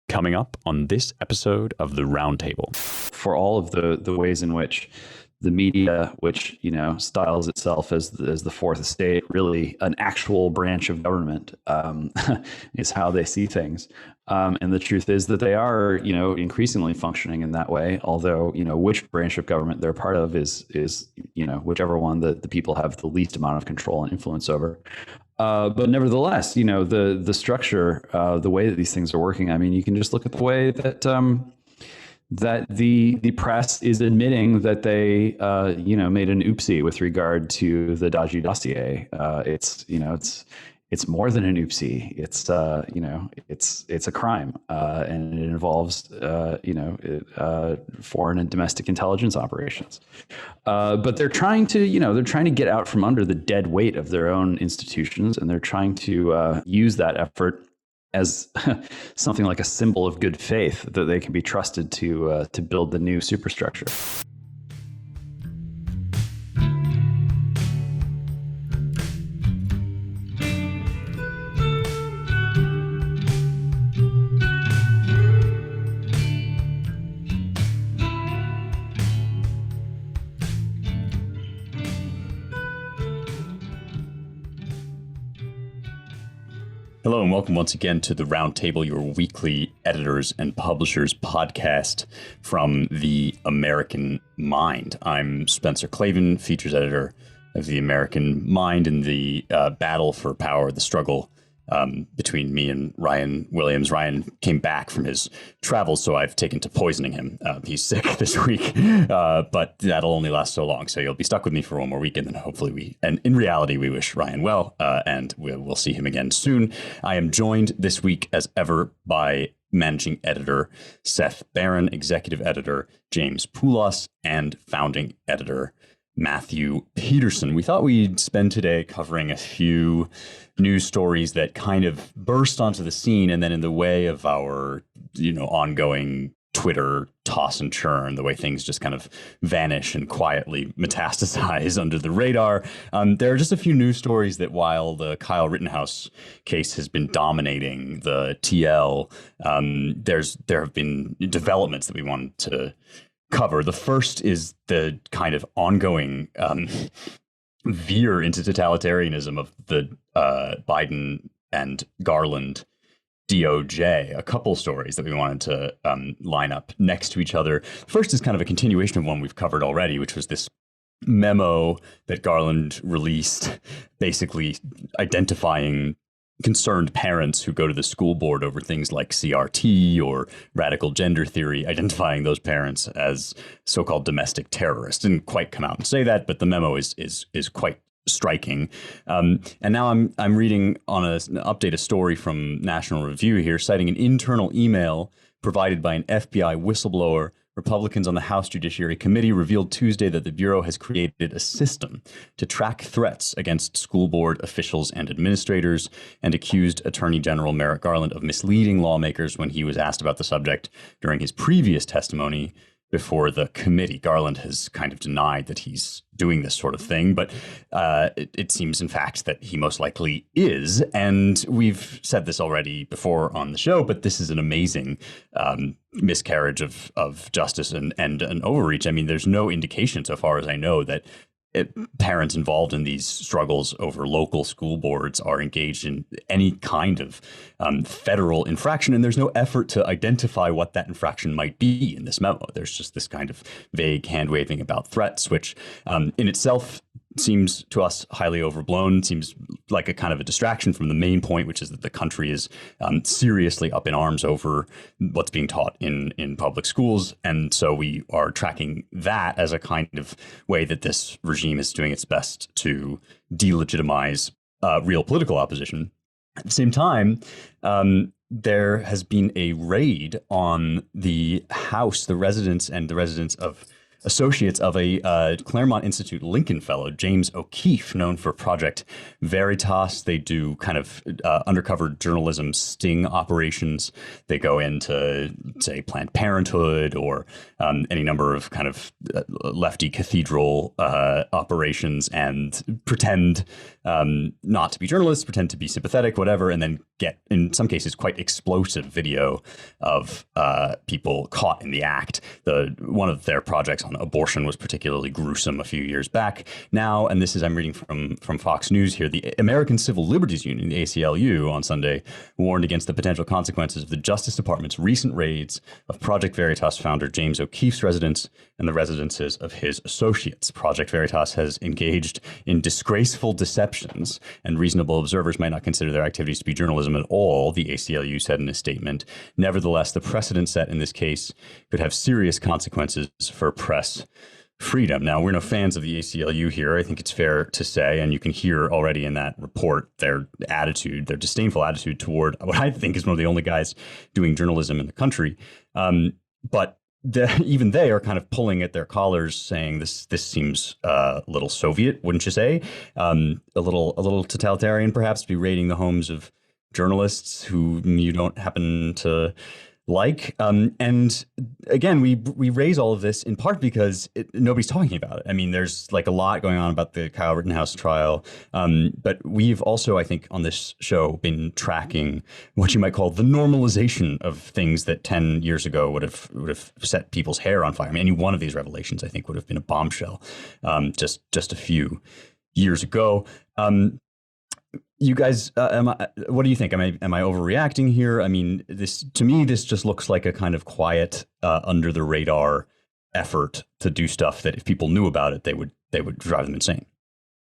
coming up on this episode of the Roundtable. For all of the ways in which the media, which styles itself as the fourth estate, really an actual branch of government, is how they see things. And the truth is that they are, increasingly functioning in that way. Although, which branch of government they're part of is whichever one that the people have the least amount of control and influence over. But nevertheless, the structure, the way that these things are working. I mean, you can just look at the way that that the press is admitting that they made an oopsie with regard to the dodgy dossier. It's more than an oopsie. It's a crime, and it involves foreign and domestic intelligence operations. But they're trying to get out from under the dead weight of their own institutions, and they're trying to use that effort as something like a symbol of good faith that they can be trusted to build the new superstructure. Hello and welcome once again to the Roundtable, your weekly editors and publishers podcast from the American Mind. I'm Spencer Clavin, features editor of the American Mind, in the battle for power, the struggle between me and Ryan Williams. Ryan came back from his travels, so I've taken to poisoning him. He's sick this week, but that'll only last so long. So you'll be stuck with me for one more week, and then hopefully and in reality, we wish Ryan well, and we'll see him again soon. I am joined this week, as ever, by managing editor Seth Barron, executive editor James Poulos, and founding editor Matthew Peterson. We thought we'd spend today covering a few news stories that kind of burst onto the scene, and then in the way of our, ongoing Twitter toss and churn, the way things just kind of vanish and quietly metastasize under the radar. There are just a few news stories that, while the Kyle Rittenhouse case has been dominating the TL, there have been developments that we wanted to cover. The first is the kind of ongoing veer into totalitarianism of the Biden and Garland DOJ. A couple stories that we wanted to line up next to each other. First is kind of a continuation of one we've covered already, which was this memo that Garland released, basically identifying concerned parents who go to the school board over things like CRT or radical gender theory, identifying those parents as so-called domestic terrorists. Didn't quite come out and say that, but the memo is quite striking. And now I'm reading on an update a story from National Review here, citing an internal email provided by an FBI whistleblower. Republicans on the House Judiciary Committee revealed Tuesday that the Bureau has created a system to track threats against school board officials and administrators, and accused Attorney General Merrick Garland of misleading lawmakers when he was asked about the subject during his previous testimony before the committee. Garland has kind of denied that he's doing this sort of thing, but it seems, in fact, that he most likely is. And we've said this already before on the show, but this is an amazing miscarriage of justice and an overreach. I mean, there's no indication, so far as I know, that parents involved in these struggles over local school boards are engaged in any kind of federal infraction, and there's no effort to identify what that infraction might be in this memo. There's just this kind of vague hand-waving about threats, which in itself seems to us highly overblown, seems like a kind of a distraction from the main point, which is that the country is seriously up in arms over what's being taught in public schools. And so we are tracking that as a kind of way that this regime is doing its best to delegitimize real political opposition. At the same time, there has been a raid on the House, the residence of associates of a Claremont Institute Lincoln Fellow, James O'Keefe, known for Project Veritas. They do kind of undercover journalism sting operations. They go into, say, Planned Parenthood or any number of kind of lefty cathedral operations and pretend not to be journalists, pretend to be sympathetic, whatever, and then get, in some cases, quite explosive video of people caught in the act. One of their projects on abortion was particularly gruesome a few years back. Now, and this is, I'm reading from Fox News here, the American Civil Liberties Union, the ACLU, on Sunday warned against the potential consequences of the Justice Department's recent raids of Project Veritas founder James O'Keefe's residence and the residences of his associates. Project Veritas has engaged in disgraceful deceptions, and reasonable observers might not consider their activities to be journalism at all, the ACLU said in a statement. Nevertheless, the precedent set in this case could have serious consequences for press freedom. Now, we're no fans of the ACLU here. I think it's fair to say, and you can hear already in that report their attitude, their disdainful attitude toward what I think is one of the only guys doing journalism in the country. But even they are kind of pulling at their collars, saying this seems a little Soviet, wouldn't you say? A little totalitarian, perhaps, to be raiding the homes of journalists who you don't happen to like. And again, we raise all of this in part because nobody's talking about it. I mean, there's like a lot going on about the Kyle Rittenhouse trial. But we've also, I think, on this show been tracking what you might call the normalization of things that 10 years ago would have set people's hair on fire. I mean, any one of these revelations, I think, would have been a bombshell just a few years ago. You guys, what do you think? Am I overreacting here? I mean, to me, this just looks like a kind of quiet, under the radar effort to do stuff that if people knew about it, they would drive them insane.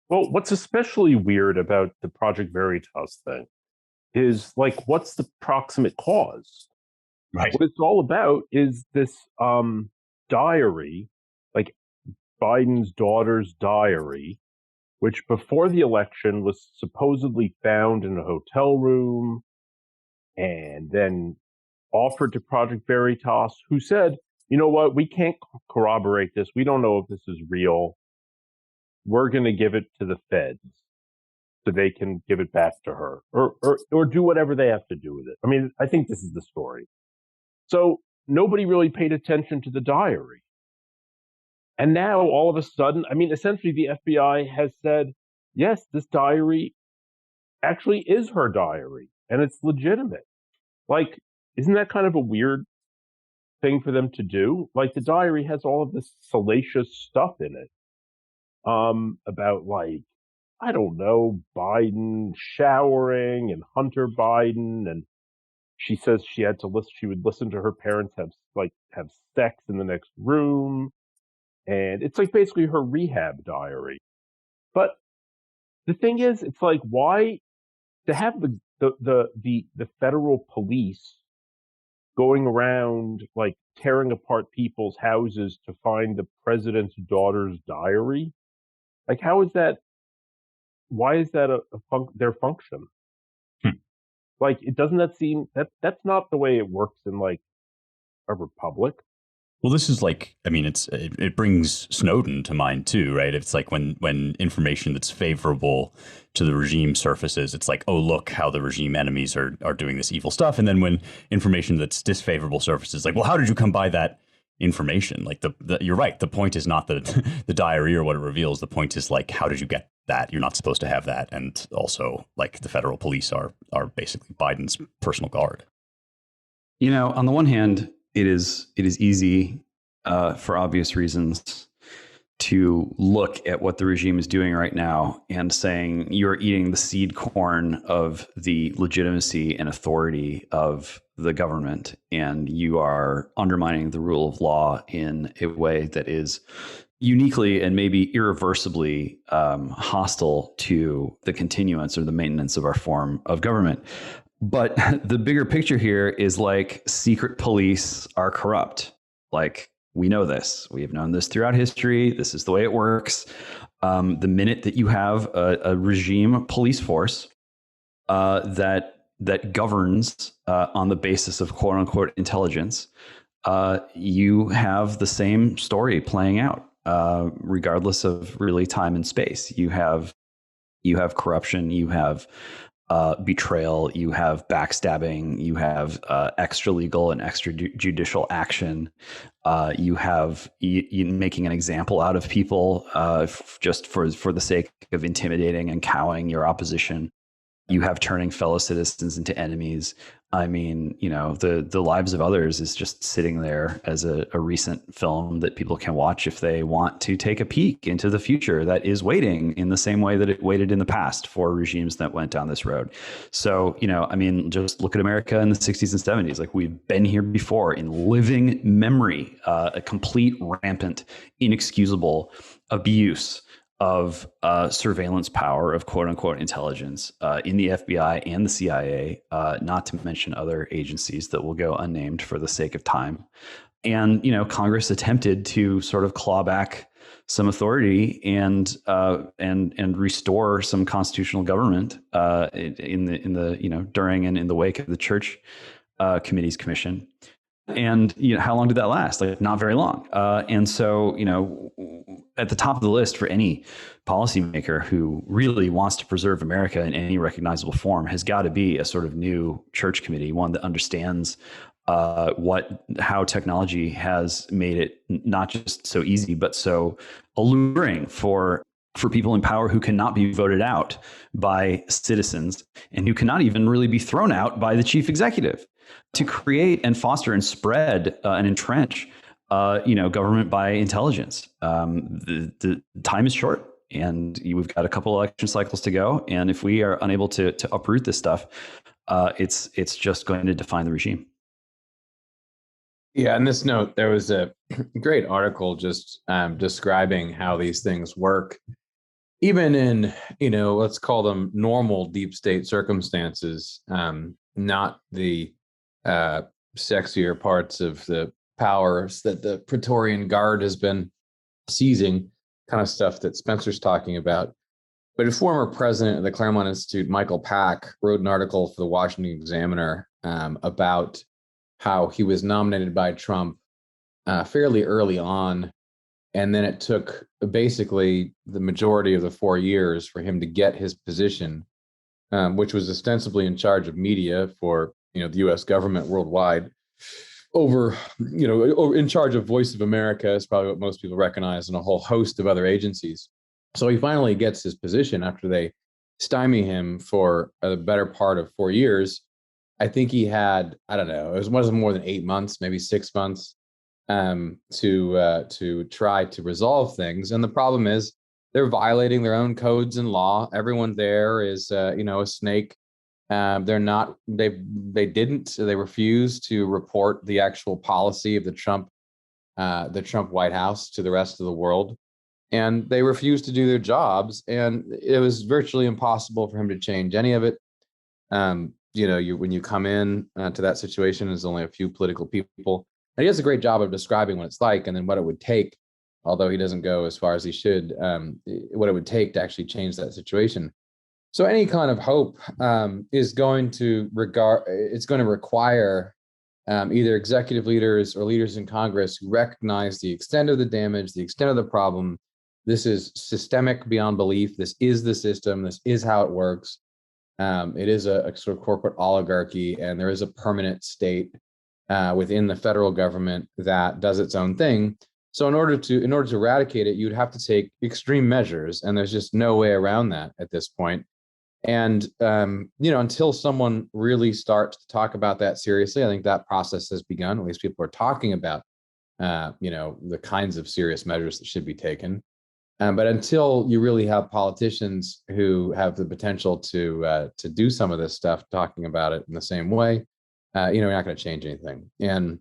Well, what's especially weird about the Project Veritas thing is, like, what's the proximate cause? Right. What it's all about is this diary, like Biden's daughter's diary, which before the election was supposedly found in a hotel room and then offered to Project Veritas, who said, you know what, we can't corroborate this. We don't know if this is real. We're going to give it to the feds so they can give it back to her or do whatever they have to do with it. I mean, I think this is the story. So nobody really paid attention to the diary. And now, all of a sudden, I mean, essentially the FBI has said, yes, this diary actually is her diary, and it's legitimate. Like, isn't that kind of a weird thing for them to do? Like, the diary has all of this salacious stuff in it about, like, I don't know, Biden showering and Hunter Biden, and she says she would listen to her parents have sex in the next room. And it's like basically her rehab diary. But the thing is, it's like, why to have the federal police going around like tearing apart people's houses to find the president's daughter's diary? Like, how is that? Why is that their function? Like, doesn't that seem that's not the way it works in like a republic? Well, this is like, I mean, it brings Snowden to mind too, right? It's like when information that's favorable to the regime surfaces, it's like, oh, look how the regime enemies are doing this evil stuff. And then when information that's disfavorable surfaces, like, well, how did you come by that information? Like you're right. The point is not the diary or what it reveals. The point is like, how did you get that? You're not supposed to have that. And also, like, the federal police are basically Biden's personal guard. You know, on the one hand, it is easy for obvious reasons to look at what the regime is doing right now and saying you're eating the seed corn of the legitimacy and authority of the government, and you are undermining the rule of law in a way that is uniquely and maybe irreversibly hostile to the continuance or the maintenance of our form of government. But the bigger picture here is like secret police are corrupt. Like, we know this. We have known this throughout history. This is the way it works. The minute that you have a regime police force that governs on the basis of quote unquote intelligence, you have the same story playing out, regardless of really time and space. You have corruption, you have betrayal, you have backstabbing, you have extra legal and extrajudicial action. You have making an example out of people just for the sake of intimidating and cowing your opposition. You have turning fellow citizens into enemies. I mean, the lives of others is just sitting there as a recent film that people can watch if they want to take a peek into the future that is waiting in the same way that it waited in the past for regimes that went down this road. So, I mean, just look at America in the 60s and 70s. Like, we've been here before in living memory, a complete, rampant, inexcusable abuse of surveillance power, of quote unquote intelligence in the FBI and the CIA, not to mention other agencies that will go unnamed for the sake of time. And, Congress attempted to sort of claw back some authority and restore some constitutional government in the during and in the wake of the Church Committee's commission. And how long did that last? Like, not very long. And so, at the top of the list for any policymaker who really wants to preserve America in any recognizable form has got to be a sort of new church committee, one that understands how technology has made it not just so easy, but so alluring for people in power who cannot be voted out by citizens and who cannot even really be thrown out by the chief executive, to create and foster and spread and entrench, government by intelligence. The time is short, and we've got a couple election cycles to go. And if we are unable to uproot this stuff, it's just going to define the regime. Yeah, on this note, there was a great article just describing how these things work, even in, let's call them normal deep state circumstances, not the sexier parts of the powers that the Praetorian Guard has been seizing, kind of stuff that Spencer's talking about. But a former president of the Claremont Institute, Michael Opaque, wrote an article for the Washington Examiner about how he was nominated by Trump fairly early on, and then it took basically the majority of the 4 years for him to get his position, which was ostensibly in charge of media for the U.S. government worldwide, in charge of Voice of America is probably what most people recognize, and a whole host of other agencies. So he finally gets his position after they stymie him for a better part of 4 years. I think he had, I don't know, it wasn't more than 8 months, maybe 6 months, to try to resolve things. And the problem is they're violating their own codes and law. Everyone there is, a snake. They refused to report the actual policy of the Trump White House to the rest of the world. And they refused to do their jobs. And it was virtually impossible for him to change any of it. When you come in to that situation, there's only a few political people. And he does a great job of describing what it's like and then what it would take, although he doesn't go as far as he should, what it would take to actually change that situation. So any kind of hope is going to require either executive leaders or leaders in Congress who recognize the extent of the damage, the extent of the problem. This is systemic beyond belief. This is the system. This is how it works. It is a sort of corporate oligarchy, and there is a permanent state within the federal government that does its own thing. So in order to eradicate it, you'd have to take extreme measures, and there's just no way around that at this point. And until someone really starts to talk about that seriously, I think that process has begun. At least people are talking about the kinds of serious measures that should be taken. But until you really have politicians who have the potential to do some of this stuff, talking about it in the same way, you're not going to change anything. And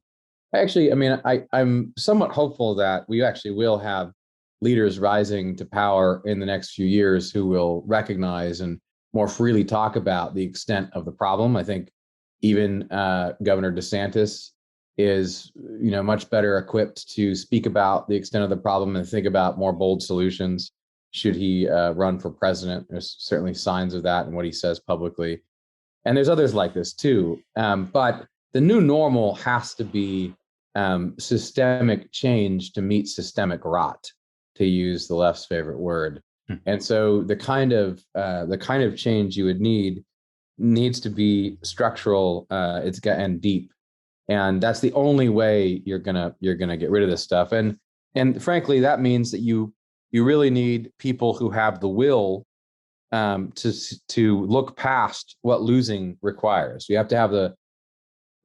actually, I'm somewhat hopeful that we actually will have leaders rising to power in the next few years who will recognize and more freely talk about the extent of the problem. I think even Governor DeSantis is, much better equipped to speak about the extent of the problem and think about more bold solutions should he run for president. There's certainly signs of that in what he says publicly. And there's others like this too. But the new normal has to be systemic change to meet systemic rot, to use the left's favorite word. And so the kind of change you would needs to be structural, and deep, and that's the only way you're gonna get rid of this stuff. And frankly, that means that you really need people who have the will to look past what losing requires. You have to have the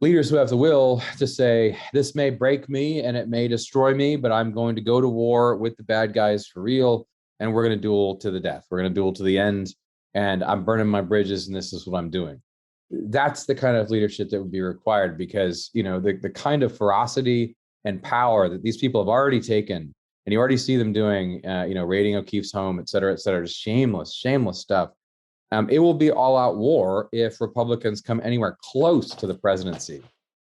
leaders who have the will to say, this may break me and it may destroy me, but I'm going to go to war with the bad guys for real, and we're going to duel to the death. We're going to duel to the end, and I'm burning my bridges, and this is what I'm doing. That's the kind of leadership that would be required, because the kind of ferocity and power that these people have already taken, and you already see them doing, raiding O'Keefe's home, et cetera, just shameless stuff. It will be all-out war if Republicans come anywhere close to the presidency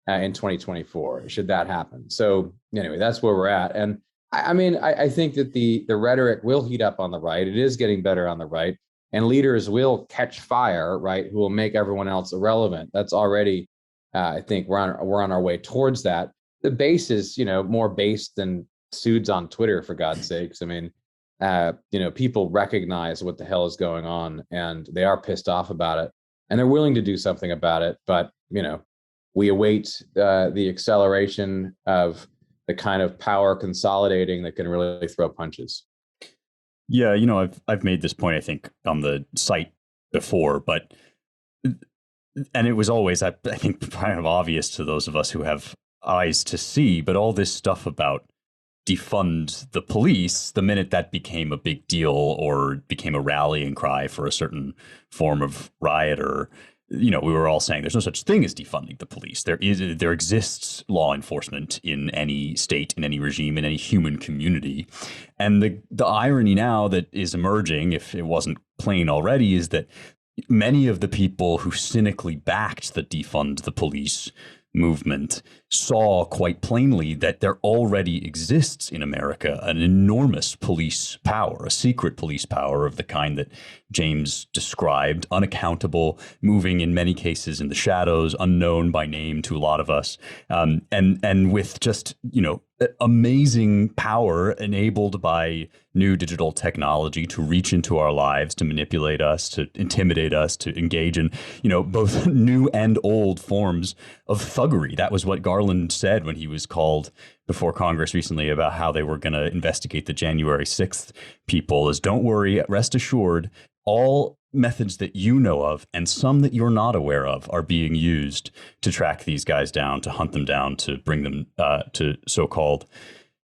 in 2024, should that happen. So anyway, that's where we're at. And I think that the rhetoric will heat up on the right. It is getting better on the right, and leaders will catch fire, right, who will make everyone else irrelevant. That's already, I think we're on our way towards that. The base is, more base than suits on Twitter, for God's sakes. People recognize what the hell is going on, and they are pissed off about it, and they're willing to do something about it. But, we await the acceleration of the kind of power consolidating that can really throw punches. Yeah, I've made this point, I think, on the site before, and it was always, I think, kind of obvious to those of us who have eyes to see, but all this stuff about defund the police, the minute that became a big deal or became a rallying cry for a certain form of riot, or we were all saying there's no such thing as defunding the police. There exists law enforcement in any state, in any regime, in any human community. And the irony now that is emerging, if it wasn't plain already, is that many of the people who cynically backed the defund the police movement saw quite plainly that there already exists in America an enormous police power, a secret police power of the kind that James described, unaccountable, moving in many cases in the shadows, unknown by name to a lot of us, and with just, amazing power enabled by new digital technology to reach into our lives, to manipulate us, to intimidate us, to engage in, both new and old forms of thuggery. That was what Garland said when he was called before Congress recently about how they were going to investigate the January 6th people, is don't worry, rest assured, all methods that you know of and some that you're not aware of are being used to track these guys down, to hunt them down, to bring them to so-called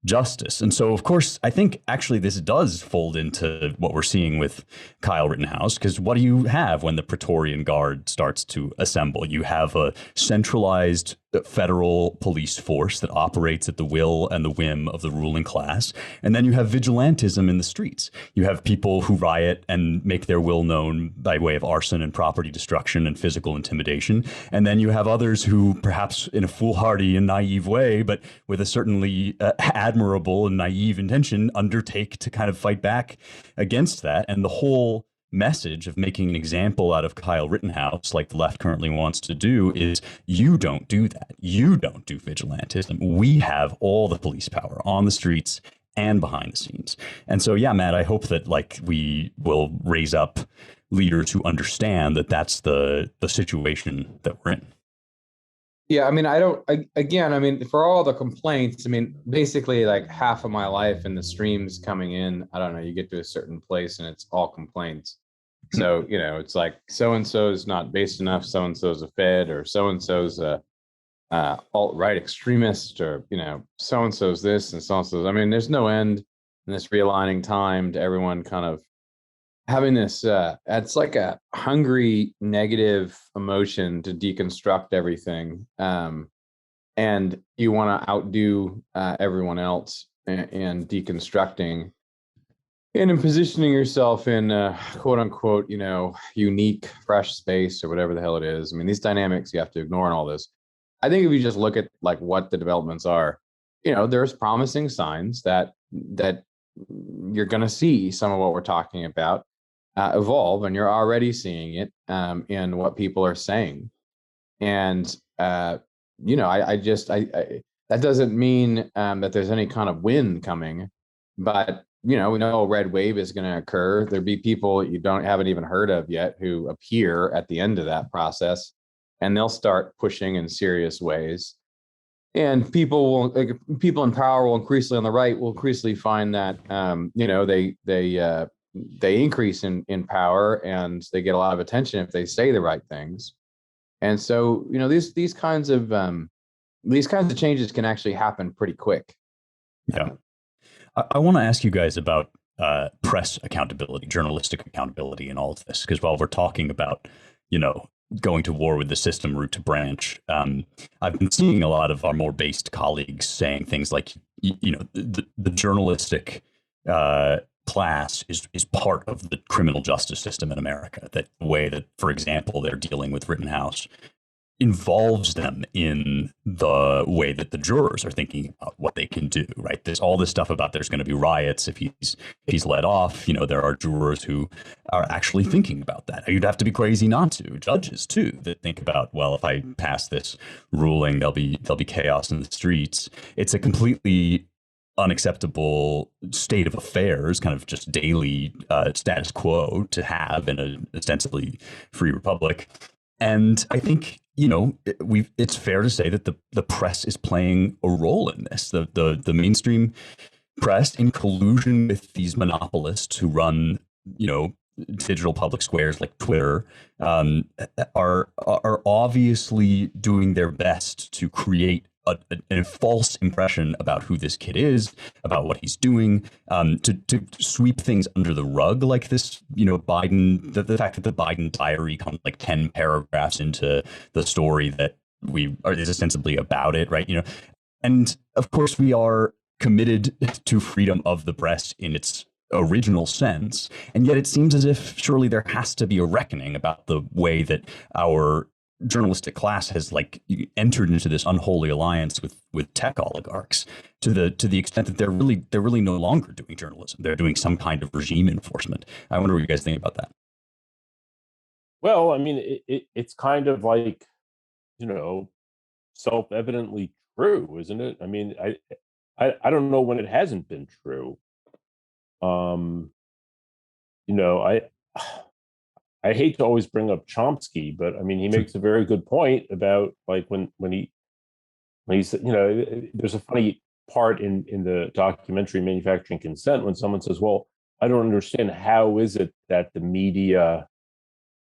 justice. And so, of course, I think actually this does fold into what we're seeing with Kyle Rittenhouse, because what do you have when the Praetorian Guard starts to assemble? You have a centralized federal police force that operates at the will and the whim of the ruling class. And then you have vigilantism in the streets. You have people who riot and make their will known by way of arson and property destruction and physical intimidation. And then you have others who, perhaps in a foolhardy and naive way, but with a certainly admirable and naive intention, undertake to kind of fight back against that. And the whole message of making an example out of Kyle Rittenhouse, like the left currently wants to do, is you don't do that. You don't do vigilantism. We have all the police power on the streets and behind the scenes. And so, yeah, Matt, I hope that we will raise up leaders who understand that that's the situation that we're in. Yeah, for all the complaints, basically like half of my life in the streams coming in, I don't know, you get to a certain place and it's all complaints. So, it's like so-and-so is not based enough, so-and-so's a Fed, or so-and-so's a alt-right extremist, or, so-and-so's this and so-and-so's. There's no end in this realigning time to everyone kind of having this, it's like a hungry negative emotion to deconstruct everything. And you want to outdo everyone else and deconstructing. And in positioning yourself in quote unquote, unique, fresh space or whatever the hell it is. These dynamics you have to ignore in all this. I think if you just look at what the developments are, there's promising signs that you're going to see some of what we're talking about evolve, and you're already seeing it in what people are saying. And, that's That doesn't mean that there's any kind of win coming, but we know a red wave is going to occur. There'll be people you haven't even heard of yet who appear at the end of that process, and they'll start pushing in serious ways. And people in power will increasingly on the right will increasingly find that they increase in power and they get a lot of attention if they say the right things. And so these kinds of changes can actually happen pretty quick. Yeah. I want to ask you guys about press accountability, journalistic accountability in all of this, because while we're talking about, going to war with the system root to branch, I've been seeing a lot of our more based colleagues saying things like, the journalistic class is part of the criminal justice system in America. That the way that, for example, they're dealing with Rittenhouse involves them in the way that the jurors are thinking about what they can do, right? There's all this stuff about there's going to be riots if he's let off. There are jurors who are actually thinking about that. You'd have to be crazy not to. Judges too, that think about, well, if I pass this ruling, there'll be chaos in the streets. It's a completely unacceptable state of affairs, kind of just daily status quo to have in an ostensibly free republic. And I think, it's fair to say that the press is playing a role in this. The mainstream press, in collusion with these monopolists who run, digital public squares like Twitter, are obviously doing their best to create a false impression about who this kid is, about what he's doing, to sweep things under the rug like this. Biden, the fact that the Biden diary comes like 10 paragraphs into the story that is ostensibly about it, right? And of course we are committed to freedom of the press in its original sense, and yet it seems as if surely there has to be a reckoning about the way that our journalistic class has entered into this unholy alliance with tech oligarchs to the extent that they're really no longer doing journalism. They're doing some kind of regime enforcement. I wonder what you guys think about that. Well, I mean, it's kind of like, self-evidently true, isn't it? I mean, I don't know when it hasn't been true. I hate to always bring up Chomsky, but I mean, he makes a very good point about when he's, there's a funny part in the documentary Manufacturing Consent when someone says, well, I don't understand, how is it that the media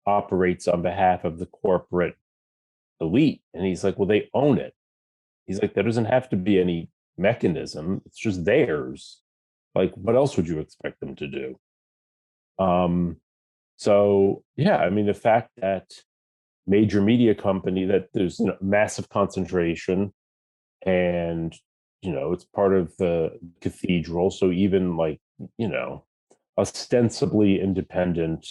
operates on behalf of the corporate elite? And he's like, well, they own it. He's like, there doesn't have to be any mechanism. It's just theirs. Like, what else would you expect them to do? So, yeah, I mean, the fact that major media company, that there's massive concentration and, it's part of the cathedral. So even ostensibly independent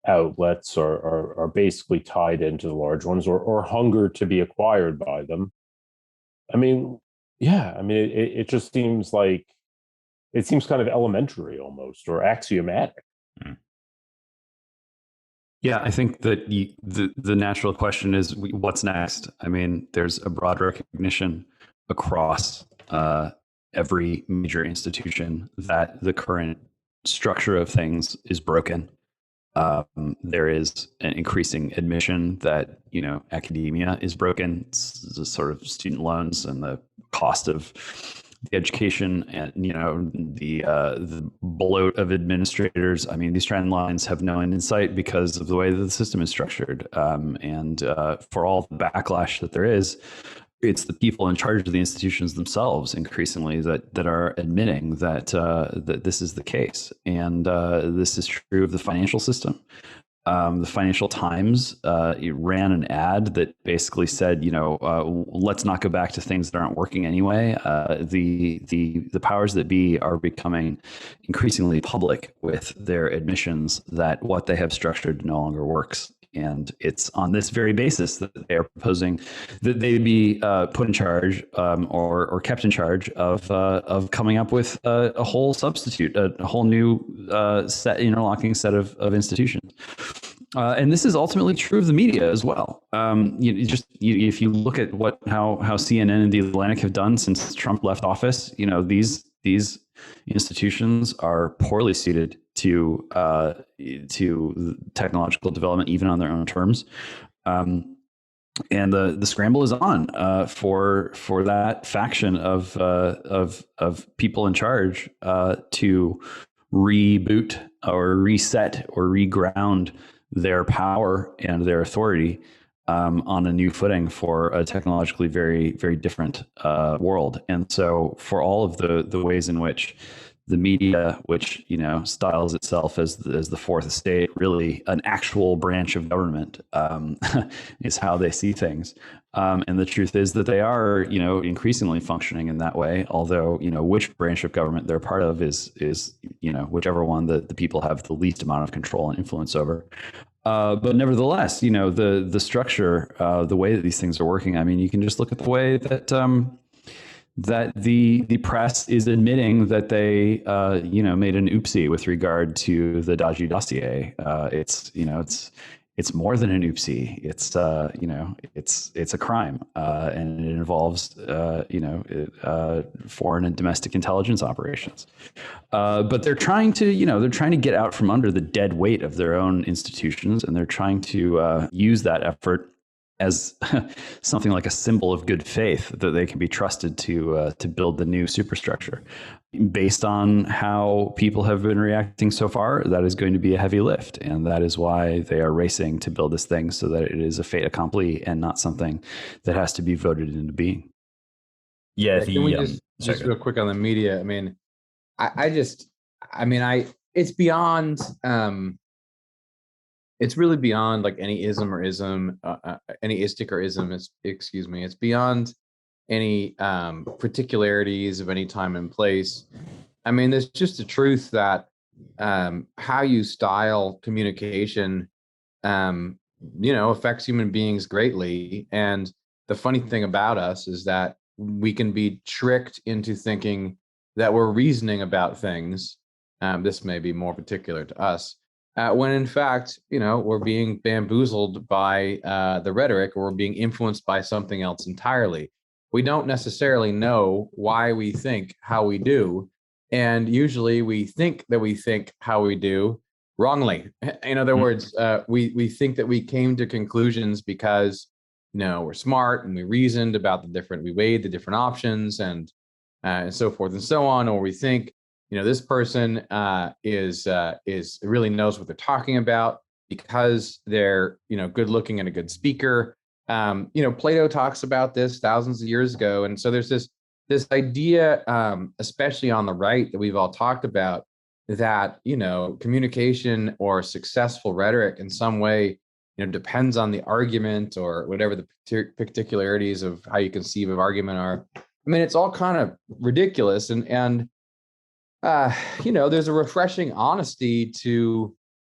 outlets are basically tied into the large ones or hunger to be acquired by them. I mean, yeah, I mean, it just seems like, it seems kind of elementary almost, or axiomatic. Mm. Yeah, I think that the natural question is, what's next? I mean, there's a broad recognition across every major institution that the current structure of things is broken. There is an increasing admission that academia is broken. It's the sort of student loans and the cost of the education and the bloat of administrators. I mean, these trend lines have no end in sight because of the way that the system is structured, and for all the backlash that there is, it's the people in charge of the institutions themselves increasingly that are admitting that that this is the case, and this is true of the financial system. The Financial Times ran an ad that basically said, let's not go back to things that aren't working anyway. The powers that be are becoming increasingly public with their admissions that what they have structured no longer works. And it's on this very basis that they are proposing that they be put in charge or kept in charge of coming up with a whole substitute, a whole new interlocking set of institutions. And this is ultimately true of the media as well. If you look at how CNN and The Atlantic have done since Trump left office, these institutions are poorly suited to technological development, even on their own terms. And the scramble is on for that faction of people in charge to reboot or reset or reground their power and their authority on a new footing for a technologically very, very different world. And so for all of the ways in which the media, which styles itself as the fourth estate, really an actual branch of government, is how they see things. And the truth is that they are, increasingly functioning in that way. Although, which branch of government they're part of is whichever one that the people have the least amount of control and influence over. But nevertheless, the structure, the way that these things are working. I mean, you can just look at the way that that the press is admitting that they made an oopsie with regard to the dodgy dossier. It's more than an oopsie. It's a crime, and it involves foreign and domestic intelligence operations. But they're trying to get out from under the dead weight of their own institutions, and they're trying to use that effort as something like a symbol of good faith that they can be trusted to build the new superstructure. Based on how people have been reacting so far, that is going to be a heavy lift, and that is why they are racing to build this thing so that it is a fait accompli and not something that has to be voted into being. Yeah, can we just real quick on the media? I mean, it's beyond. It's really beyond like any ism or ism, any istic or ism. Excuse me. It's beyond any particularities of any time and place. I mean, there's just the truth that how you style communication, affects human beings greatly. And the funny thing about us is that we can be tricked into thinking that we're reasoning about things. This may be more particular to us. When in fact, we're being bamboozled by the rhetoric, or we're being influenced by something else entirely. We don't necessarily know why we think how we do. And usually we think that we think how we do wrongly. In other words, we think that we came to conclusions because, we're smart and we reasoned about we weighed the different options and so forth and so on. Or we think, this person is really knows what they're talking about because they're, good looking and a good speaker. Plato talks about this thousands of years ago. And so there's this idea, especially on the right, that we've all talked about, that, communication or successful rhetoric in some way, depends on the argument or whatever the particularities of how you conceive of argument are. I mean, it's all kind of ridiculous. And there's a refreshing honesty to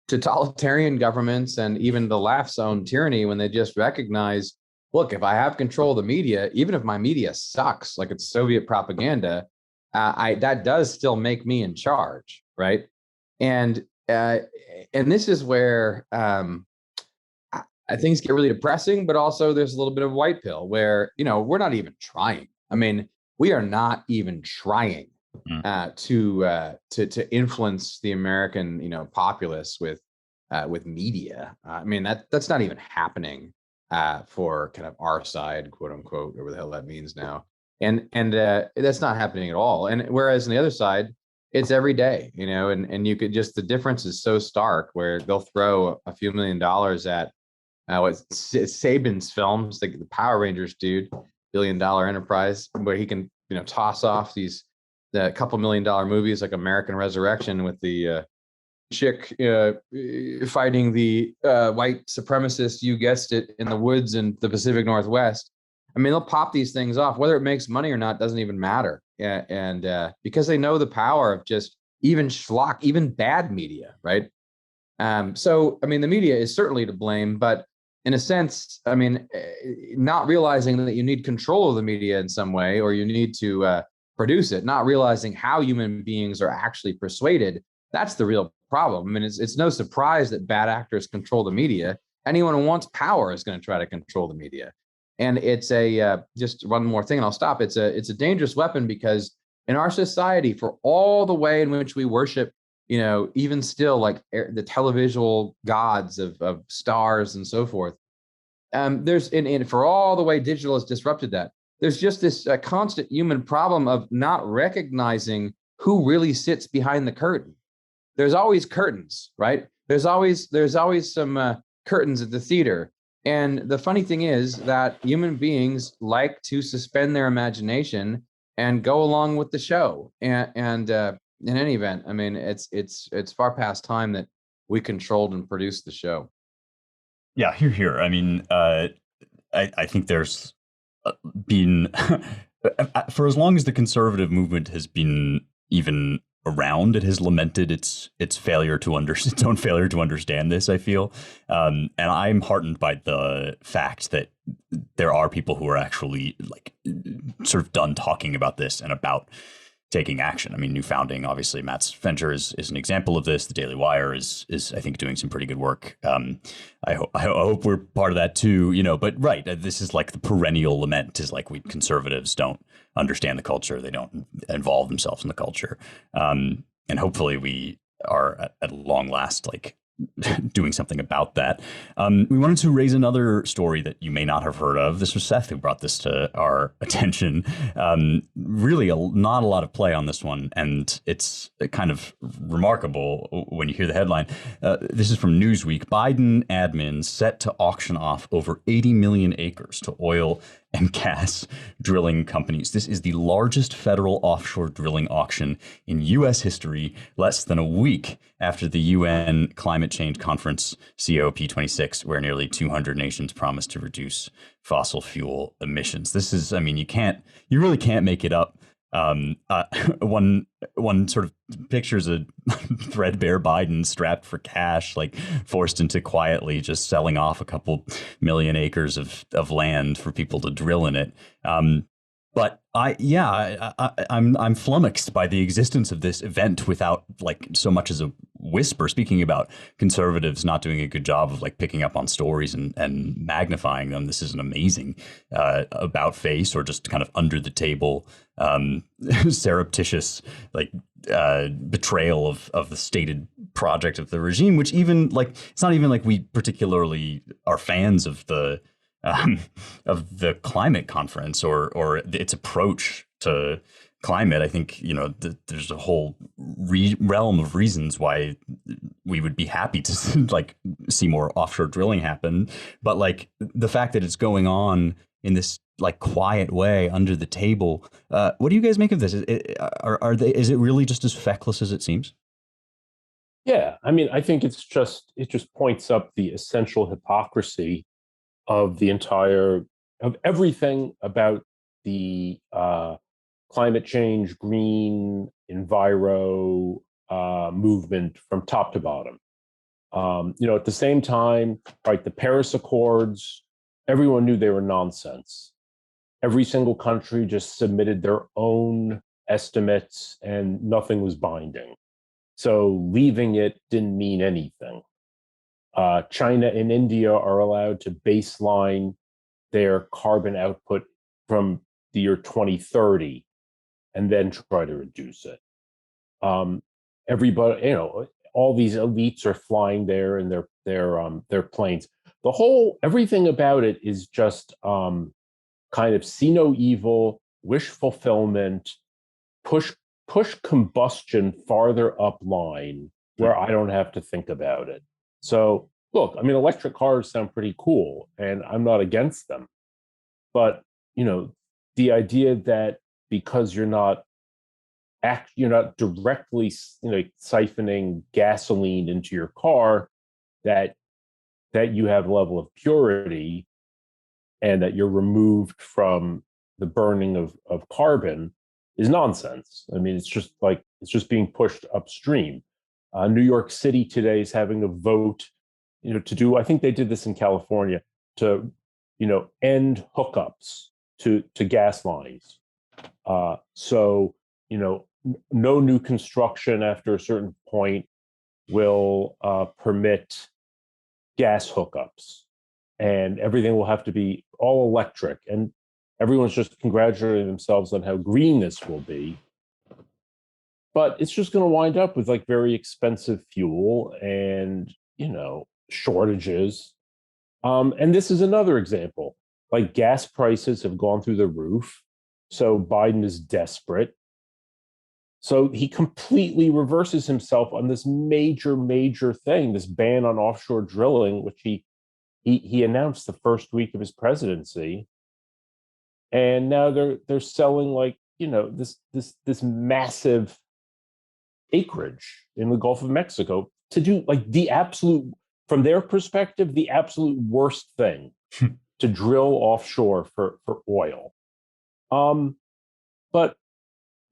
totalitarian governments and even the left's own tyranny when they just recognize, look, if I have control of the media, even if my media sucks, like it's Soviet propaganda, that does still make me in charge, right? And this is where things get really depressing, but also there's a little bit of white pill where, we're not even trying. I mean, we are not even trying to influence the American, populace with media. I mean, that's not even happening for kind of our side, quote unquote, whatever the hell that means now. And that's not happening at all. And whereas on the other side, it's every day, and you could just, the difference is so stark where they'll throw a few $1 million at Saban's films, like the Power Rangers dude, $1 billion enterprise, where he can, toss off these couple $1 million movies like American Resurrection with the chick fighting the white supremacists, you guessed it, in the woods in the Pacific Northwest. I mean, they'll pop these things off. Whether it makes money or not doesn't even matter. And because they know the power of just even schlock, even bad media, right? So, I mean, the media is certainly to blame, but in a sense, I mean, not realizing that you need control of the media in some way, or you need to produce it, not realizing how human beings are actually persuaded. That's the real problem. I mean, it's no surprise that bad actors control the media. Anyone who wants power is going to try to control the media. And it's just one more thing and I'll stop. It's a dangerous weapon because in our society, for all the way in which we worship, even still like the televisual gods of stars and so forth, there's and for all the way digital has disrupted that, there's just this constant human problem of not recognizing who really sits behind the curtain. There's always curtains, right? There's always some curtains at the theater. And the funny thing is that human beings like to suspend their imagination and go along with the show. And in any event, I mean, it's far past time that we controlled and produced the show. Yeah, here. I mean, I think there's been for as long as the conservative movement has been even around, it has lamented its failure to its own failure to understand this, I feel. And I'm heartened by the fact that there are people who are actually like sort of done talking about this and about taking action. I mean, New Founding, obviously, Matt Spencer is an example of this. The Daily Wire is I think doing some pretty good work. I hope we're part of that too, but right. This is like the perennial lament is like we conservatives don't understand the culture. They don't involve themselves in the culture. And hopefully we are at long last, like doing something about that. We wanted to raise another story that you may not have heard of. This was Seth who brought this to our attention. Really not a lot of play on this one, and it's kind of remarkable when you hear the headline. This is from Newsweek. Biden admin set to auction off over 80 million acres to oil and gas drilling companies. This is the largest federal offshore drilling auction in U.S. history, less than a week after the UN Climate Change Conference, COP26, where nearly 200 nations promised to reduce fossil fuel emissions. This is, I mean, you really can't make it up. One sort of pictures a threadbare Biden strapped for cash, like forced into quietly just selling off a couple million acres of land for people to drill in it. But I'm flummoxed by the existence of this event without like so much as a whisper. Speaking about conservatives not doing a good job of like picking up on stories and magnifying them, this is an amazing about face or just kind of under the table surreptitious like betrayal of the stated project of the regime, which even like it's not even like we particularly are fans of the climate conference or its approach to climate. I think, there's a whole realm of reasons why we would be happy to like see more offshore drilling happen. But like the fact that it's going on in this like quiet way under the table. What do you guys make of this? Is it really just as feckless as it seems? Yeah, I mean, I think it just points up the essential hypocrisy of everything about the climate change, green, enviro movement from top to bottom. At the same time, right, the Paris Accords, everyone knew they were nonsense. Every single country just submitted their own estimates and nothing was binding. So leaving it didn't mean anything. China and India are allowed to baseline their carbon output from the year 2030 and then try to reduce it. Everybody, all these elites are flying there in their planes. Everything about it is just kind of see no evil, wish fulfillment, push combustion farther up line where I don't have to think about it. So look, I mean, electric cars sound pretty cool and I'm not against them. But, the idea that because you're not directly, siphoning gasoline into your car, that you have a level of purity and that you're removed from the burning of carbon is nonsense. I mean, it's just being pushed upstream. New York City today is having a vote, to do, I think they did this in California, to, end hookups to gas lines. So, no new construction after a certain point will permit gas hookups, and everything will have to be all electric. And everyone's just congratulating themselves on how green this will be. But it's just going to wind up with like very expensive fuel and, shortages. And this is another example. Like gas prices have gone through the roof. So Biden is desperate. So he completely reverses himself on this major, major thing, this ban on offshore drilling, which he announced the first week of his presidency. And now they're selling like, this massive acreage in the Gulf of Mexico to do like the absolute, from their perspective, the absolute worst thing to drill offshore for oil. But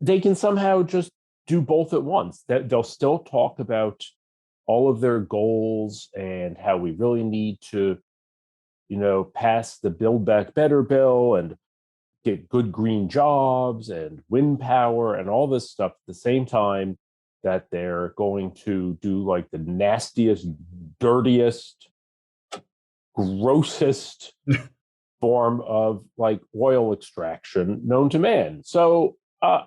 they can somehow just do both at once. That they'll still talk about all of their goals and how we really need to, pass the Build Back Better bill and get good green jobs and wind power and all this stuff at the same time that they're going to do like the nastiest, dirtiest, grossest form of like oil extraction known to man. So,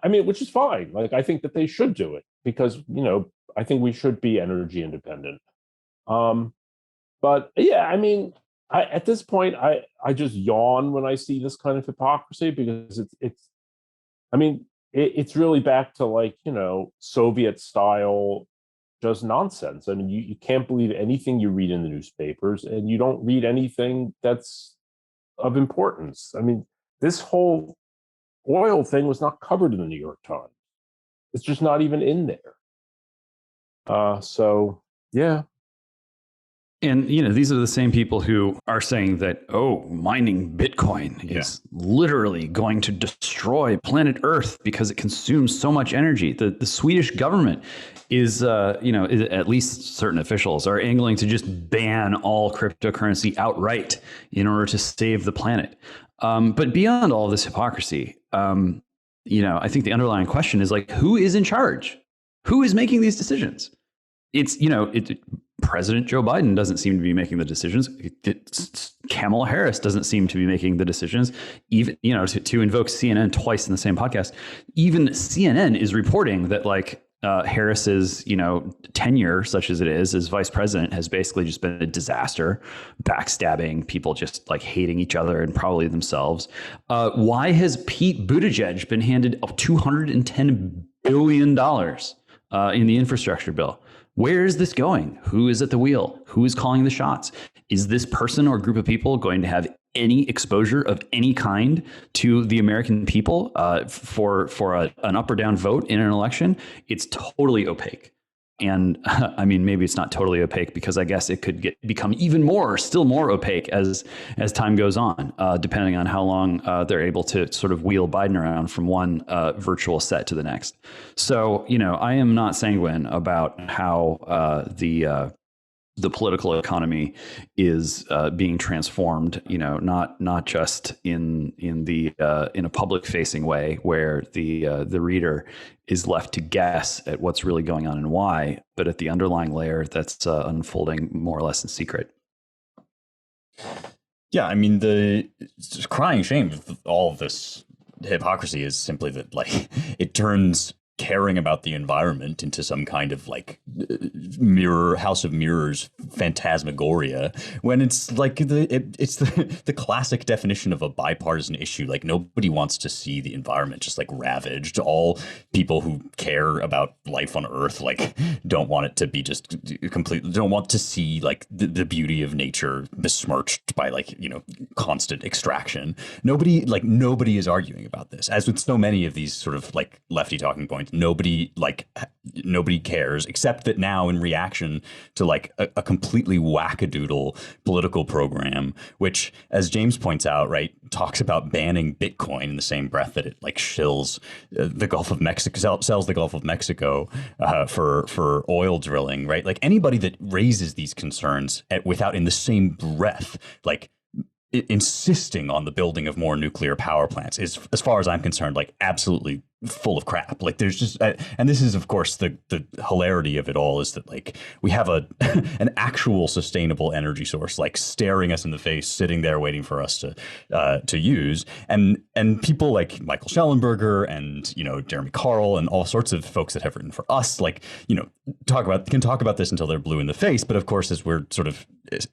which is fine. Like, I think that they should do it because, I think we should be energy independent. But yeah, at this point, I just yawn when I see this kind of hypocrisy because it's really back to like, Soviet style, just nonsense. You can't believe anything you read in the newspapers, and you don't read anything that's of importance. This whole oil thing was not covered in the New York Times. It's just not even in there. So yeah. And, these are the same people who are saying that, mining Bitcoin is literally going to destroy planet Earth because it consumes so much energy. The Swedish government is, at least certain officials are angling to just ban all cryptocurrency outright in order to save the planet. But beyond all this hypocrisy, I think the underlying question is like, who is in charge? Who is making these decisions? It's, President Joe Biden doesn't seem to be making the decisions. Kamala Harris doesn't seem to be making the decisions. Even, to invoke CNN twice in the same podcast, even CNN is reporting that like Harris's, tenure, such as it is as vice president, has basically just been a disaster, backstabbing, people just like hating each other and probably themselves. Why has Pete Buttigieg been handed $210 billion in the infrastructure bill? Where is this going? Who is at the wheel? Who is calling the shots? Is this person or group of people going to have any exposure of any kind to the American people for an up or down vote in an election? It's totally opaque. And maybe it's not totally opaque because I guess it could become still more opaque as time goes on, depending on how long they're able to sort of wheel Biden around from one virtual set to the next. So, I am not sanguine about how the political economy is being transformed, not just in a public facing way where the reader is left to guess at what's really going on and why, but at the underlying layer that's unfolding more or less in secret. Yeah, the crying shame of all of this hypocrisy is simply that like it turns caring about the environment into some kind of like house of mirrors phantasmagoria, when it's like it's the classic definition of a bipartisan issue. Like nobody wants to see the environment just like ravaged. All people who care about life on Earth like don't want it to be just completely, don't want to see like the beauty of nature besmirched by like constant extraction. Nobody is arguing about this, as with so many of these sort of like lefty talking points. Nobody cares, except that now in reaction to like a completely wackadoodle political program, which, as James points out, right, talks about banning Bitcoin in the same breath that it like shills the Gulf of Mexico, sells the Gulf of Mexico for oil drilling, right? Like anybody that raises these concerns without in the same breath like insisting on the building of more nuclear power plants is, as far as I'm concerned, like absolutely full of crap. Like there's just, and this is of course the hilarity of it all is that like we have an actual sustainable energy source like staring us in the face, sitting there waiting for us to use, and people like Michael Schellenberger and Jeremy Carl and all sorts of folks that have written for us, like can talk about this until they're blue in the face, but of course, as we're sort of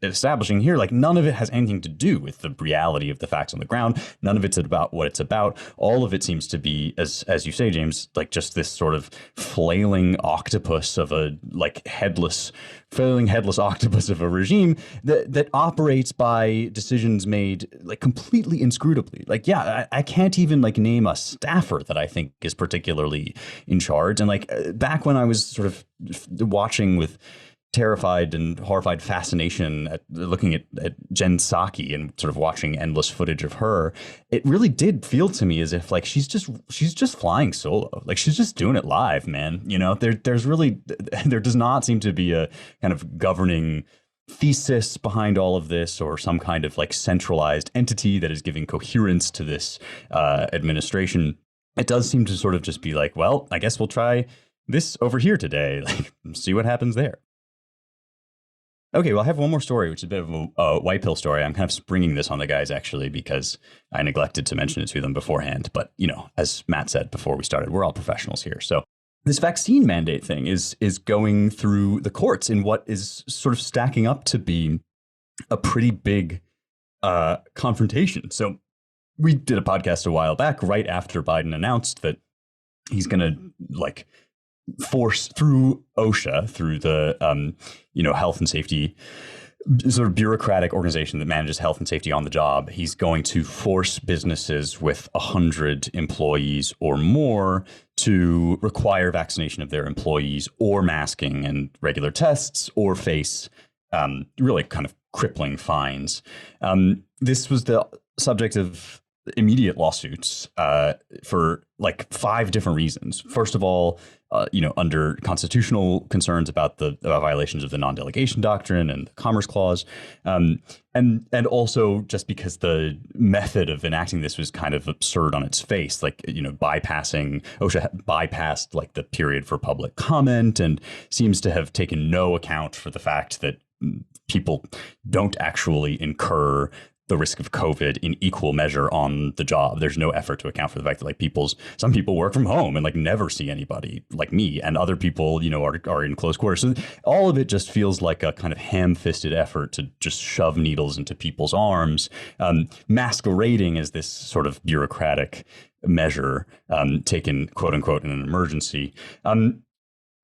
establishing here, like none of it has anything to do with the reality of the facts on the ground. None of it's about what it's about. All of it seems to be, as you say, James, like just this sort of flailing octopus of a flailing headless octopus of a regime that operates by decisions made like completely inscrutably. Like, yeah, I can't even like name a staffer that I think is particularly in charge. And like back when I was sort of watching with terrified and horrified fascination at looking at Jen Psaki and sort of watching endless footage of her, it really did feel to me as if like she's just flying solo. Like she's just doing it live, man. There does not seem to be a kind of governing thesis behind all of this or some kind of like centralized entity that is giving coherence to this administration. It does seem to sort of just be like, well, I guess we'll try this over here today, like see what happens there. Okay, well, I have one more story, which is a bit of a white pill story. I'm kind of springing this on the guys, actually, because I neglected to mention it to them beforehand. But, as Matt said before we started, we're all professionals here. So this vaccine mandate thing is going through the courts in what is sort of stacking up to be a pretty big confrontation. So we did a podcast a while back, right after Biden announced that he's going to, force through OSHA, through the health and safety sort of bureaucratic organization that manages health and safety on the job. He's going to force businesses with 100 employees or more to require vaccination of their employees or masking and regular tests or face really kind of crippling fines. This was the subject of immediate lawsuits for like 5 different reasons. First of all, under constitutional concerns about the violations of the non-delegation doctrine and the Commerce Clause, and also just because the method of enacting this was kind of absurd on its face, like OSHA bypassed like the period for public comment and seems to have taken no account for the fact that people don't actually incur the risk of COVID in equal measure on the job. There's no effort to account for the fact that like some people work from home and like never see anybody like me, and other people, are in close quarters. So all of it just feels like a kind of ham-fisted effort to just shove needles into people's arms, masquerading as this sort of bureaucratic measure taken quote unquote in an emergency.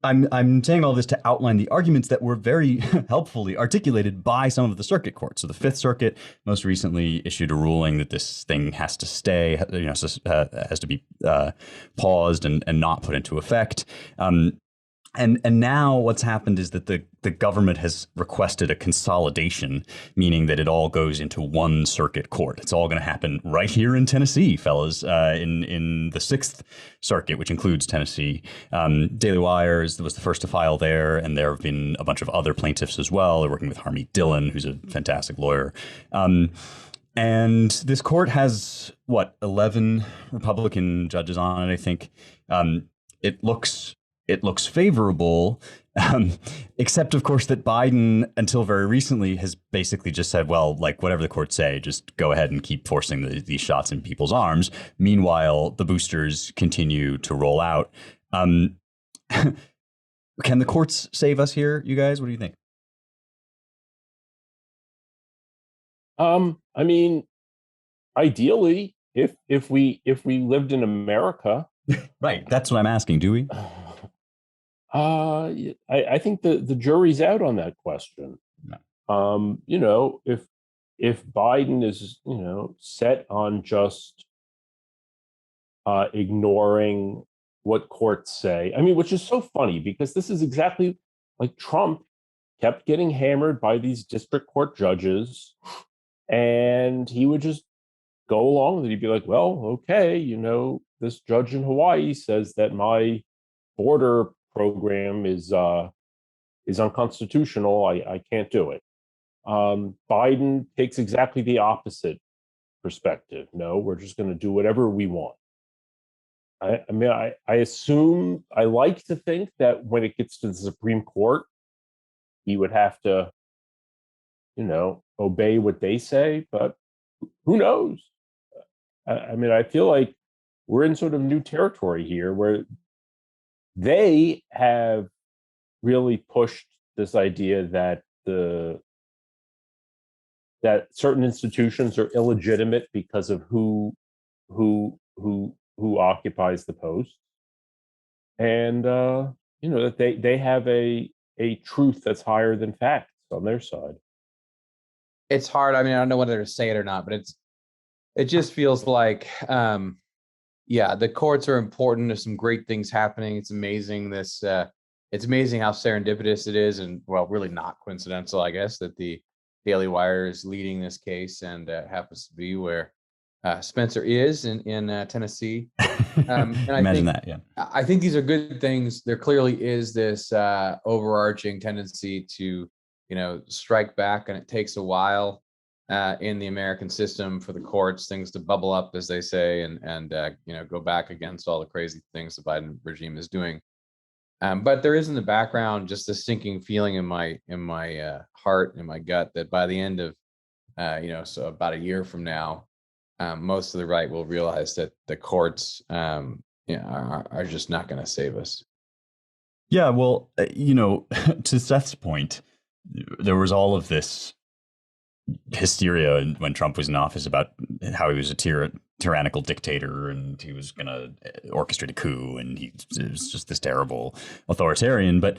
I'm saying all this to outline the arguments that were very helpfully articulated by some of the circuit courts. So the Fifth Circuit most recently issued a ruling that this thing has to stay, has to be paused and not put into effect. And now what's happened is that the government has requested a consolidation, meaning that it all goes into one circuit court. It's all going to happen right here in Tennessee, fellas, in the Sixth Circuit, which includes Tennessee. Daily Wire was the first to file there, and there have been a bunch of other plaintiffs as well. They're working with Harmeet Dillon, who's a fantastic lawyer. And this court has, 11 Republican judges on it, I think. It looks favorable, except, of course, that Biden, until very recently, has basically just said, well, like, whatever the courts say, just go ahead and keep forcing these shots in people's arms. Meanwhile, the boosters continue to roll out. Can the courts save us here, you guys? What do you think? I mean, ideally, if we lived in America. Right. That's what I'm asking. Do we? I think the jury's out on that question. No. If Biden is, set on just ignoring what courts say, I mean, which is so funny because this is exactly like Trump kept getting hammered by these district court judges, and he would just go along with it. He'd be like, well, okay, this judge in Hawaii says that my border program is unconstitutional. I can't do it. Biden takes exactly the opposite perspective. No, we're just going to do whatever we want. I assume, I like to think that when it gets to the Supreme Court, he would have to, obey what they say, but who knows? I feel like we're in sort of new territory here where they have really pushed this idea that that certain institutions are illegitimate because of who occupies the post, and that they have a truth that's higher than facts on their side. It's hard. I don't know whether to say it or not, but it just feels like, the courts are important. There's some great things happening. It's amazing. It's amazing how serendipitous it is, and really not coincidental, I guess, that the Daily Wire is leading this case, and happens to be where Spencer is in Tennessee. And I think these are good things. There clearly is this overarching tendency to, strike back, and it takes a while in the American system for the courts, things to bubble up, as they say, and go back against all the crazy things the Biden regime is doing. But there is in the background just a sinking feeling in my heart, in my gut, that by the end of so about a year from now, most of the right will realize that the courts are just not going to save us. Yeah, well, to Seth's point, there was all of this hysteria when Trump was in office about how he was a tyrannical dictator and he was going to orchestrate a coup, and he was just this terrible authoritarian. But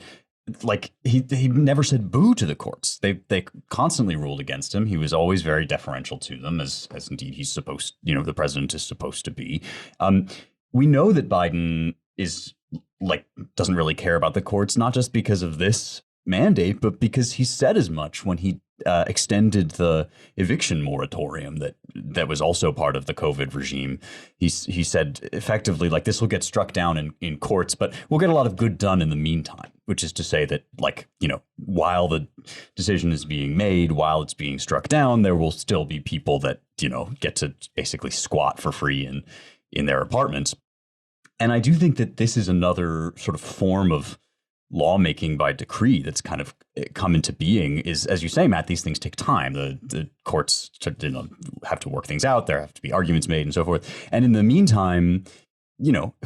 he never said boo to the courts. They constantly ruled against him. He was always very deferential to them, as indeed he's supposed, the president is supposed to be. We know that Biden is doesn't really care about the courts, not just because of this mandate, but because he said as much when he extended the eviction moratorium that was also part of the COVID regime. He said effectively, this will get struck down in courts, but we'll get a lot of good done in the meantime, which is to say that, while the decision is being made, while it's being struck down, there will still be people that, get to basically squat for free in their apartments. And I do think that this is another sort of form of lawmaking by decree that's kind of come into being. Is, as you say, Matt, these things take time. The courts have to work things out. There have to be arguments made and so forth. And in the meantime,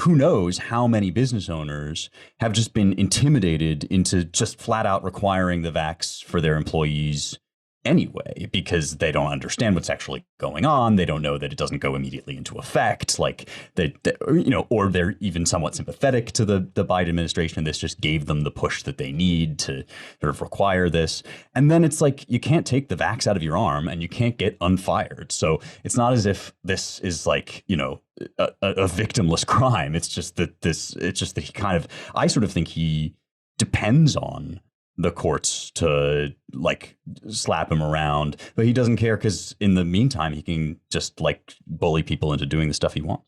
who knows how many business owners have just been intimidated into just flat out requiring the vax for their employees anyway, because they don't understand what's actually going on. They don't know that it doesn't go immediately into effect, or they're even somewhat sympathetic to the Biden administration, and this just gave them the push that they need to sort of require this. And then it's you can't take the vax out of your arm and you can't get unfired. So it's not as if this is a victimless crime. It's just that he kind of, I sort of think he depends on the courts to slap him around, but he doesn't care because in the meantime he can just bully people into doing the stuff he wants.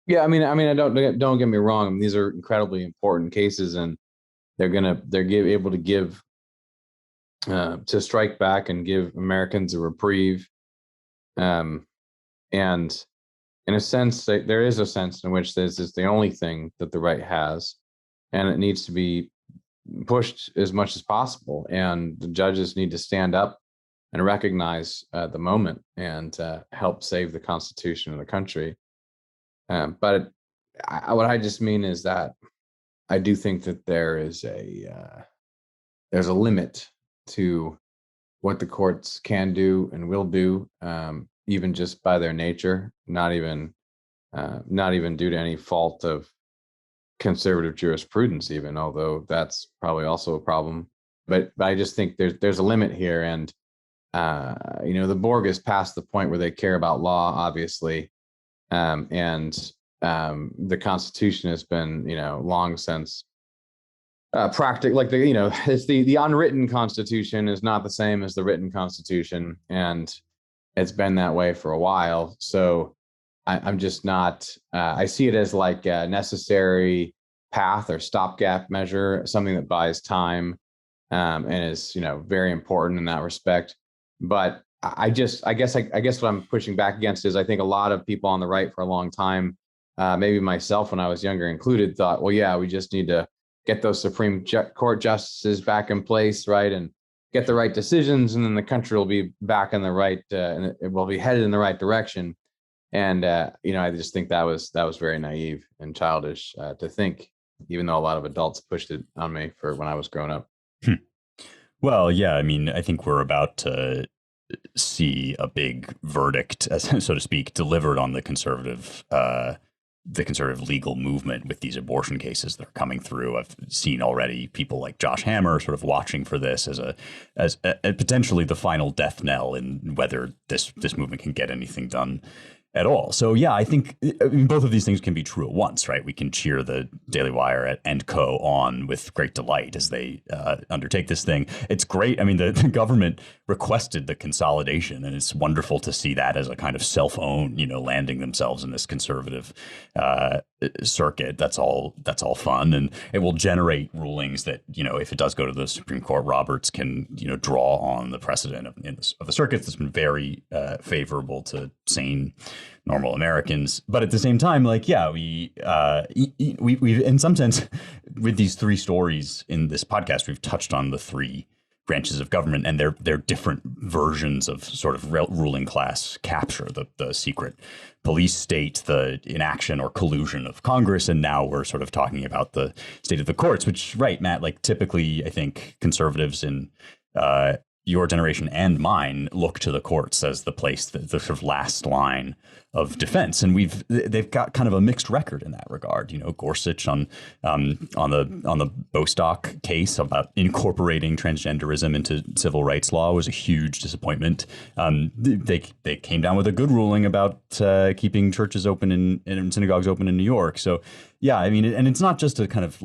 Yeah, I don't get me wrong. These are incredibly important cases, and they're able to give to strike back and give Americans a reprieve. And in a sense, there is a sense in which this is the only thing that the right has, and it needs to be pushed as much as possible. And the judges need to stand up and recognize the moment and help save the Constitution of the country. But what I just mean is that I do think that there's a limit to what the courts can do and will do, even just by their nature, not even due to any fault of conservative jurisprudence, even, although that's probably also a problem. But I just think there's a limit here, and the Borg is past the point where they care about law, obviously, and the Constitution has been, long since practical. It's the unwritten Constitution is not the same as the written Constitution, and it's been that way for a while. So I'm just not. I see it as a necessary path or stopgap measure, something that buys time. and is, very important in that respect. But I guess what I'm pushing back against is I think a lot of people on the right for a long time, maybe myself when I was younger included, thought, well, yeah, we just need to get those Supreme Court justices back in place, right, and get the right decisions, and then the country will be back in the right, and it will be headed in the right direction. And I just think that was very naive and childish to think, even though a lot of adults pushed it on me for when I was growing up. Well, yeah, I mean, I think we're about to see a big verdict, so to speak, delivered on the conservative legal movement with these abortion cases that are coming through. I've seen already people like Josh Hammer sort of watching for this as potentially the final death knell in whether this movement can get anything done at all. So yeah, I think both of these things can be true at once, right? We can cheer the Daily Wire and Co. on with great delight as they undertake this thing. It's great. I mean, the government requested the consolidation, and it's wonderful to see that as a kind of self-own, landing themselves in this conservative circuit. That's all fun, and it will generate rulings that, if it does go to the Supreme Court, Roberts can, draw on the precedent of the circuits that's been very favorable to sane, normal Americans. But at the same time, we've in some sense, with these three stories in this podcast, we've touched on the three branches of government and their different versions of sort of ruling class capture, the secret police state, the inaction or collusion of Congress, and now we're sort of talking about the state of the courts, which, right, Matt, typically I think conservatives in your generation and mine look to the courts as the place, the sort of last line of defense, and they've got kind of a mixed record in that regard. Gorsuch on the Bostock case about incorporating transgenderism into civil rights law was a huge disappointment. They came down with a good ruling about keeping churches open and synagogues open in New York. So yeah, I mean, and it's not just a kind of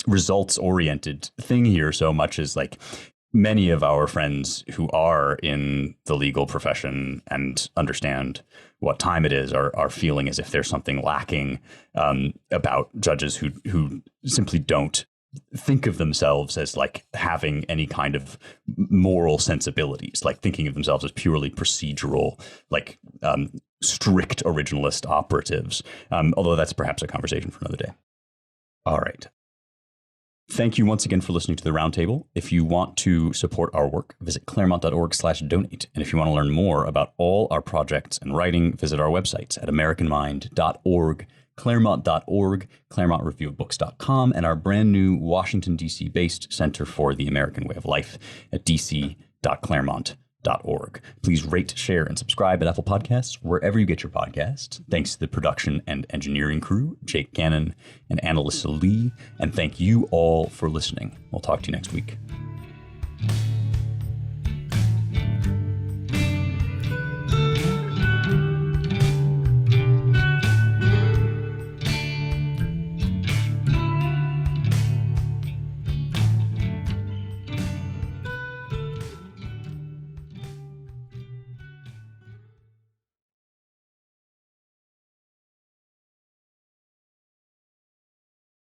results oriented thing here so much as many of our friends who are in the legal profession and understand what time it is are feeling as if there's something lacking about judges who simply don't think of themselves as having any kind of moral sensibilities, thinking of themselves as purely procedural, strict originalist operatives, although that's perhaps a conversation for another day. All right. Thank you once again for listening to the Roundtable. If you want to support our work, visit claremont.org/donate. And if you want to learn more about all our projects and writing, visit our websites at americanmind.org, claremont.org, claremontreviewofbooks.com, and our brand new Washington, D.C. based Center for the American Way of Life at dc.claremont.org. Please rate, share, and subscribe at Apple Podcasts, wherever you get your podcasts. Thanks to the production and engineering crew, Jake Gannon and Annalisa Lee. And thank you all for listening. We'll talk to you next week.